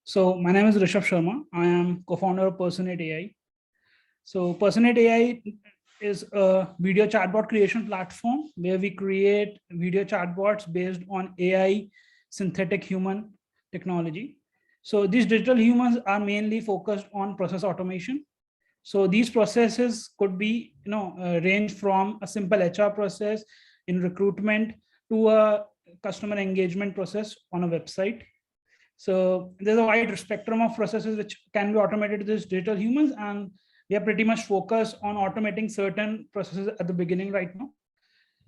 So my name is Rishabh Sharma. I am co-founder of Personate AI. So Personate AI is a video chatbot creation platform where we create video chatbots based on AI synthetic human technology. So these digital humans are mainly focused on process automation. So these processes could be, range from a simple HR process in recruitment to a customer engagement process on a website. So there's a wide spectrum of processes which can be automated with these digital humans, and we are pretty much focused on automating certain processes at the beginning right now.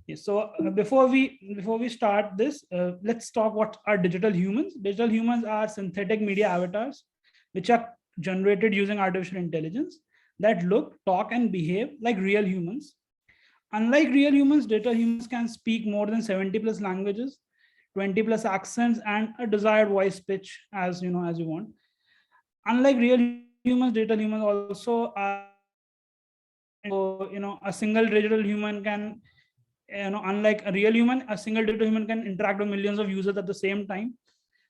Yes, so before we start this, let's talk what are digital humans. Digital humans are synthetic media avatars, which are generated using artificial intelligence that look, talk, and behave like real humans. Unlike real humans, digital humans can speak more than 70 plus languages, 20 plus accents, and a desired voice pitch as you want. Unlike real humans, digital humans also are a single digital human can, unlike a real human, a single digital human can interact with millions of users at the same time.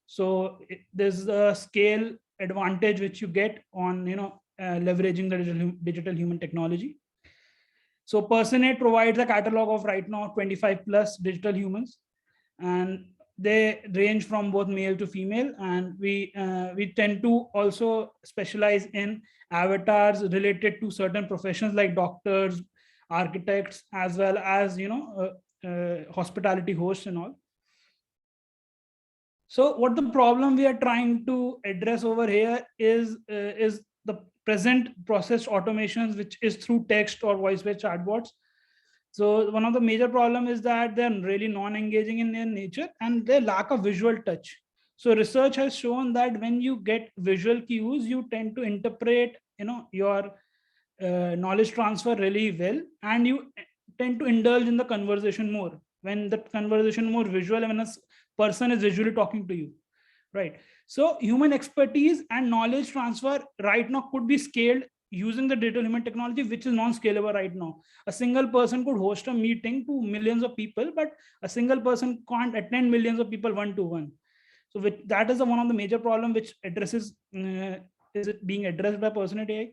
So there's a scale advantage which you get on leveraging the digital human technology. So Personate provides a catalog of right now 25 plus digital humans, and they range from both male to female. And we tend to also specialize in avatars related to certain professions like doctors, architects, as well as hospitality hosts and all. So what the problem we are trying to address over here is the present process automations, which is through text or voice-based chatbots. So one of the major problem is that they're really non-engaging in their nature and they lack a visual touch. So research has shown that when you get visual cues, you tend to interpret, your knowledge transfer really well, and you tend to indulge in the conversation more when the conversation more visual and when a person is visually talking to you, right? So human expertise and knowledge transfer right now could be scaled using the digital human technology, which is non-scalable right now. A single person could host a meeting to millions of people, but a single person can't attend millions of people one to one. So that is one of the major problem which addresses is it being addressed by Personate AI.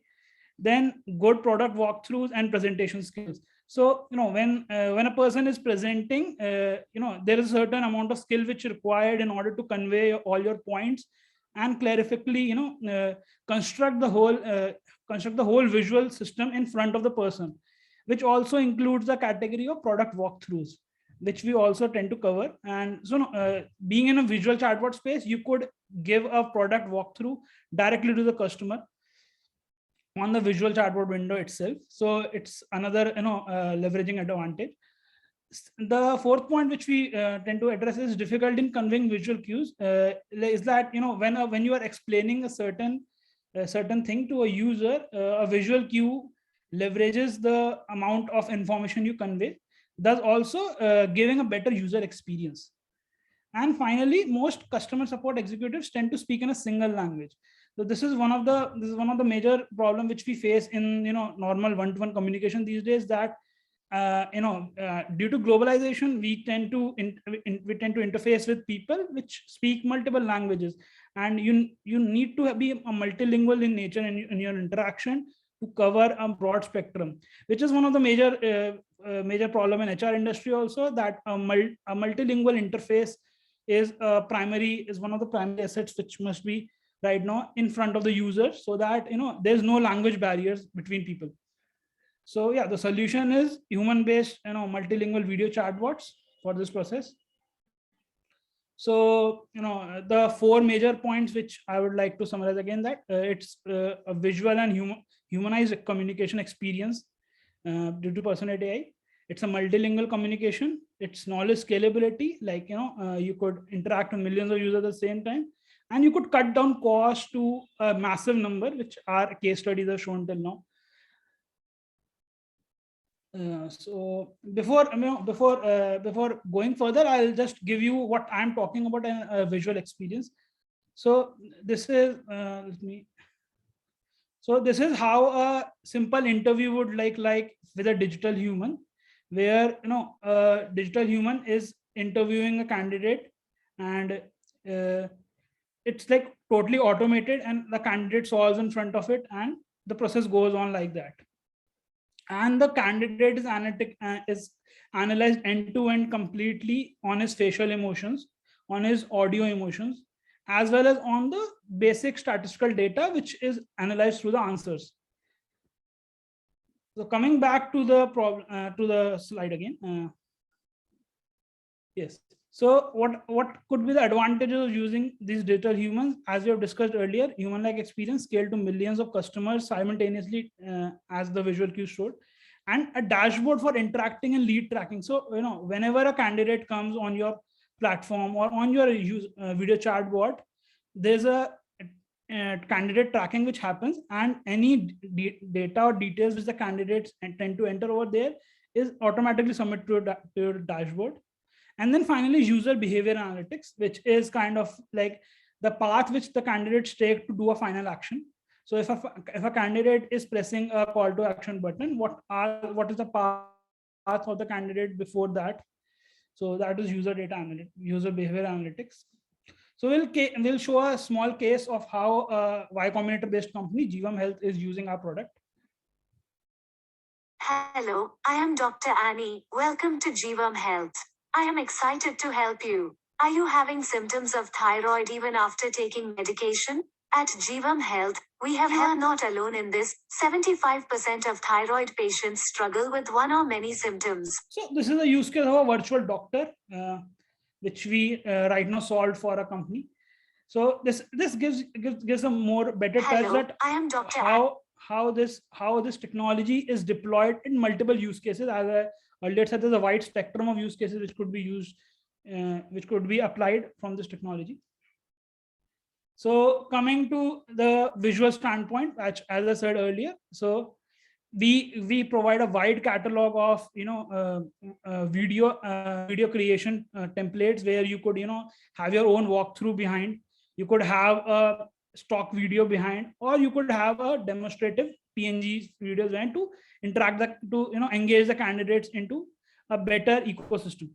Then good product walkthroughs and presentation skills. So when a person is presenting, there is a certain amount of skill which is required in order to convey all your points and clarifying, construct the whole visual system in front of the person, which also includes the category of product walkthroughs, which we also tend to cover. And so being in a visual chatbot space, you could give a product walkthrough directly to the customer on the visual chatbot window itself. So it's another leveraging advantage. The fourth point which we tend to address is difficult in conveying visual cues. Is that when you are explaining a certain thing to a user, a visual cue leverages the amount of information you convey, thus also giving a better user experience. And finally, most customer support executives tend to speak in a single language. So this is one of the major problem which we face in normal one-to-one communication these days. That due to globalization, we tend to interface with people which speak multiple languages, and you need to be a multilingual in nature in your interaction to cover a broad spectrum, which is one of the major problem in HR industry also, that a multilingual interface is one of the primary assets which must be right now in front of the user, so that there's no language barriers between people. So yeah, the solution is human-based, multilingual video chatbots for this process. So the four major points which I would like to summarize again, that it's a visual and humanized communication experience due to Personate AI. It's a multilingual communication. It's knowledge scalability, like you could interact with millions of users at the same time, and you could cut down cost to a massive number, which our case studies have shown till now. So before going further, I'll just give you what I'm talking about in a visual experience. So this is so this is how a simple interview would like with a digital human, where a digital human is interviewing a candidate, and it's like totally automated, and the candidate solves in front of it, and the process goes on like that. And the candidate is analyzed end to end completely on his facial emotions, on his audio emotions, as well as on the basic statistical data which is analyzed through the answers. So coming back to the problem, to the slide again. Yes. So what could be the advantages of using these digital humans? As we have discussed earlier, human-like experience scaled to millions of customers simultaneously, as the visual cue showed, and a dashboard for interacting and lead tracking. So whenever a candidate comes on your platform or on your video chat bot, there's a candidate tracking which happens, and any data or details which the candidates tend to enter over there is automatically submitted to your dashboard. And then finally, user behavior analytics, which is kind of like the path which the candidates take to do a final action. So if a candidate is pressing a call to action button, what is the path of the candidate before that? So that is user data analytics, user behavior analytics. So we'll show a small case of how Y Combinator based company Jeevam Health is using our product. Hello, I am Dr. Annie. Welcome to Jeevam Health. I am excited to help you. Are you having symptoms of thyroid even after taking medication? At Jeevam Health, you are not alone in this. 75% of thyroid patients struggle with one or many symptoms. So this is a use case of a virtual doctor, which we right now solved for a company. So this gives a more better touch that I am Dr. how this technology is deployed in multiple use cases. As I earlier said, there's a wide spectrum of use cases which could be used, which could be applied from this technology. So coming to the visual standpoint, as I said earlier, so we provide a wide catalog of video creation templates where you could have your own walkthrough behind. You could have a stock video behind, or you could have a demonstrative PNG videos behind to interact to engage the candidates into a better ecosystem.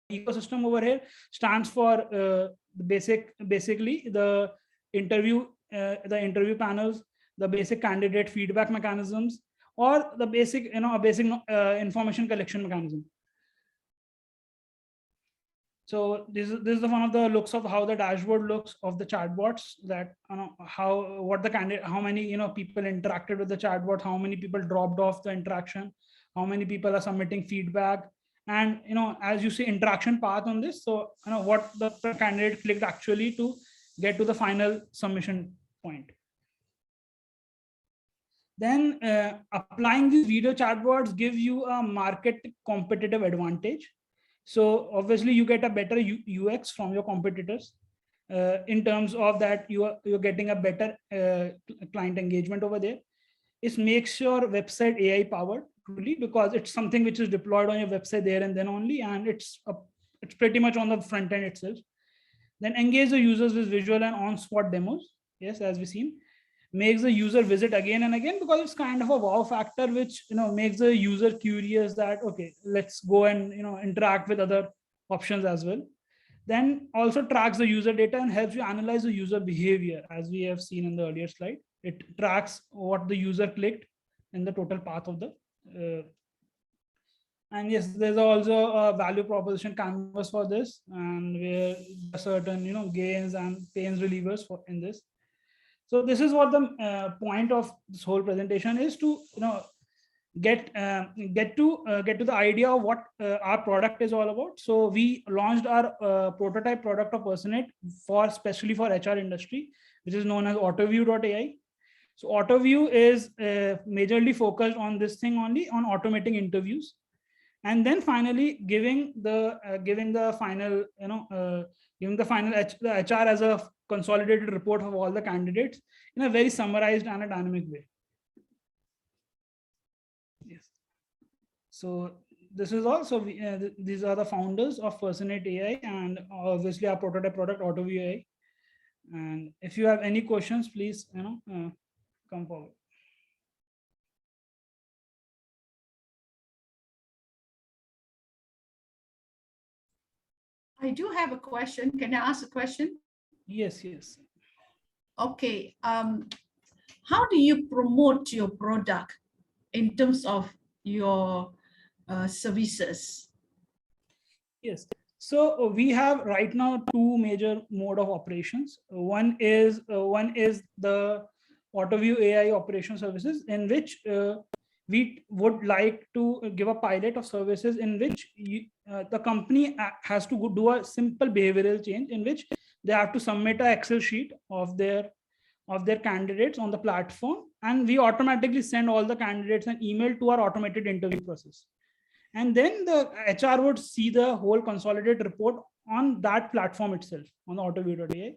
Ecosystem over here stands for basically the interview panels, the basic candidate feedback mechanisms, or the basic information collection mechanism. So this is one of the looks of how the dashboard looks of the chatbots, that how many people interacted with the chatbot, how many people dropped off the interaction, how many people are submitting feedback, and as you see interaction path on this. So what the candidate clicked actually to get to the final submission point. Then applying these video chatbots gives you a market competitive advantage. So obviously you get a better UX from your competitors, in terms of that you're getting a better client engagement over there. It makes your website AI powered truly, because it's something which is deployed on your website there and then only, and it's pretty much on the front end itself. Then engage the users with visual and on-spot demos. Yes, as we've seen, makes the user visit again and again, because it's kind of a wow factor which makes the user curious that okay, let's go and interact with other options as well. Then also tracks the user data and helps you analyze the user behavior. As we have seen in the earlier slide, it tracks what the user clicked in the total path of the and yes, there's also a value proposition canvas for this, and where certain gains and pains relievers for in this. So this is what the point of this whole presentation is, to get to the idea of what our product is all about. So we launched our prototype product of Personate especially for HR industry, which is known as AutoView.ai. So AutoView is majorly focused on this thing only, on automating interviews, and then finally giving the final the HR as a consolidated report of all the candidates in a very summarized and a dynamic way. Yes. So this is also these are the founders of Personate AI, and obviously our prototype product AutoView AI. And if you have any questions, please come forward. I do have a question. Can I ask a question? Yes, yes. Okay. How do you promote your product in terms of your services? Yes. So we have right now two major mode of operations. One is the AutoView AI operation services, in which we would like to give a pilot of services in which the company has to do a simple behavioral change, in which they have to submit an Excel sheet of their candidates on the platform, and we automatically send all the candidates an email to our automated interview process, and then the HR would see the whole consolidated report on that platform itself, on the AutoView.ai,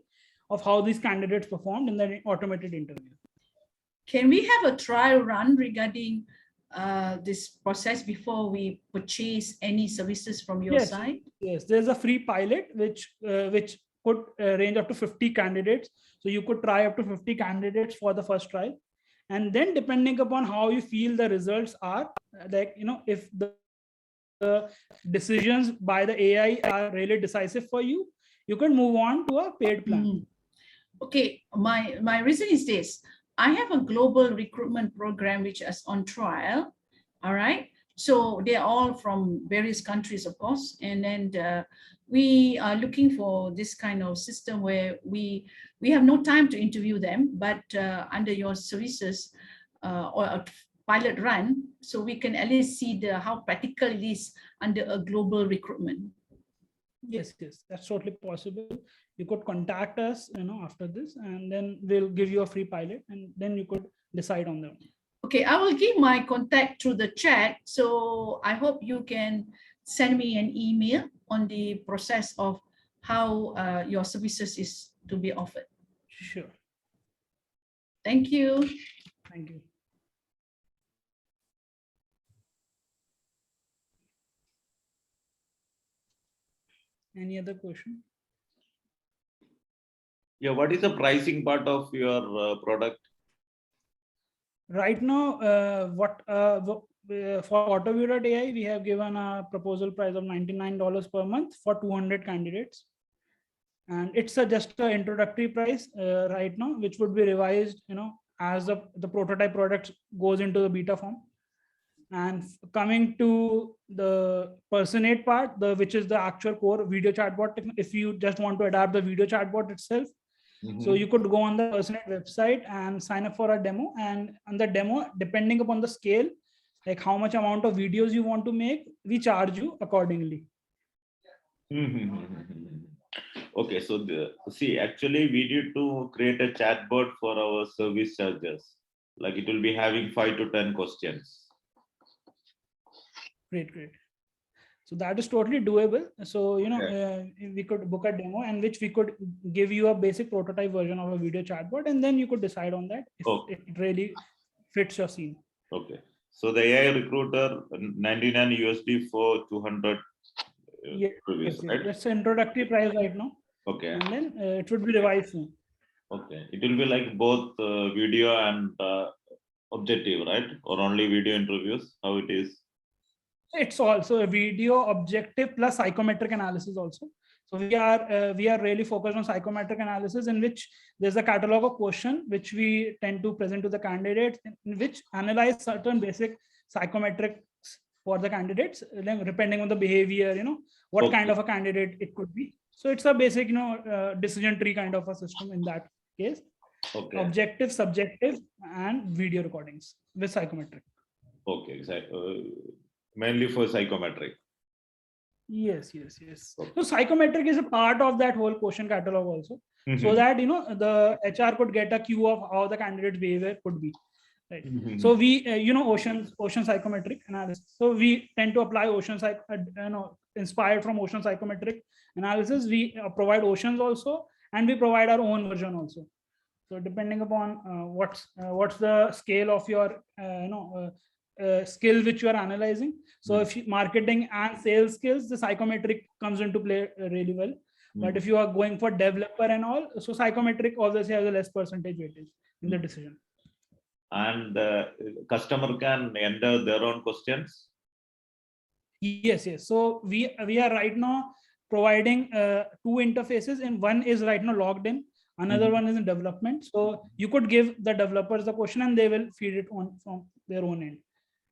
of how these candidates performed in the automated interview. Can we have a trial run regarding this process before we purchase any services from your Yes, side? yes. There's a free pilot which could range up to 50 candidates. So you could try up to 50 candidates for the first trial, and then depending upon how you feel the results are, like if the decisions by the AI are really decisive for you, you can move on to a paid plan. Mm. Okay, my reason is this. I have a global recruitment program which is on trial. All right. So they're all from various countries, of course. And then we are looking for this kind of system where we have no time to interview them, but under your services or a pilot run, so we can at least see how practical it is under a global recruitment. Yes, yes, that's totally possible. You could contact us, after this, and then we'll give you a free pilot, and then you could decide on them. Okay, I will give my contact through the chat. So I hope you can send me an email on the process of how your services is to be offered. Sure. Thank you. Thank you. Any other question? Yeah, what is the pricing part of your product? Right now, for AutoView.ai, we have given a proposal price of $99 per month for 200 candidates. And it's just an introductory price right now, which would be revised, as the prototype product goes into the beta form. And coming to the Personate part, which is the actual core video chatbot, if you just want to adapt the video chatbot itself, so you could go on the Personate website and sign up for a demo. And on the demo, depending upon the scale, like how much amount of videos you want to make, we charge you accordingly. Okay, so see, actually we need to create a chatbot for our service charges. Like it will be having 5 to 10 questions. Great, great. So that is totally doable. So, we could book a demo in which we could give you a basic prototype version of a video chatbot, and then you could decide on that if it really fits your scene. Okay. So the AI recruiter, $99 USD for 200 reviews, right? That's the introductory price right now. Okay. And then it would be revised soon. Okay. It will be like both video and objective, right? Or only video interviews? How it is? It's also a video, objective plus psychometric analysis also. So we are really focused on psychometric analysis, in which there's a catalog of questions which we tend to present to the candidates, in which analyze certain basic psychometrics for the candidates, depending on the behavior, what kind of a candidate it could be. So it's a basic, decision tree kind of a system in that case. Okay. Objective, subjective, and video recordings with psychometric. Okay, exactly. Mainly for psychometric. Yes. So psychometric is a part of that whole question catalog also, so that the HR could get a cue of how the candidate's behavior could be. Right. So we, Ocean psychometric analysis. So we tend to apply Ocean inspired from Ocean psychometric analysis. We provide Oceans also, and we provide our own version also. So depending upon what's the scale of your skill which you are analyzing. So if marketing and sales skills, the psychometric comes into play really well. But if you are going for developer and all, so psychometric obviously has a less percentage weightage in the decision. And the customer can enter their own questions? Yes. So we are right now providing two interfaces, and one is right now logged in, another one is in development. So you could give the developers the question and they will feed it on from their own end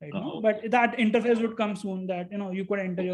right now. Okay. But that interface would come soon, that you could enter your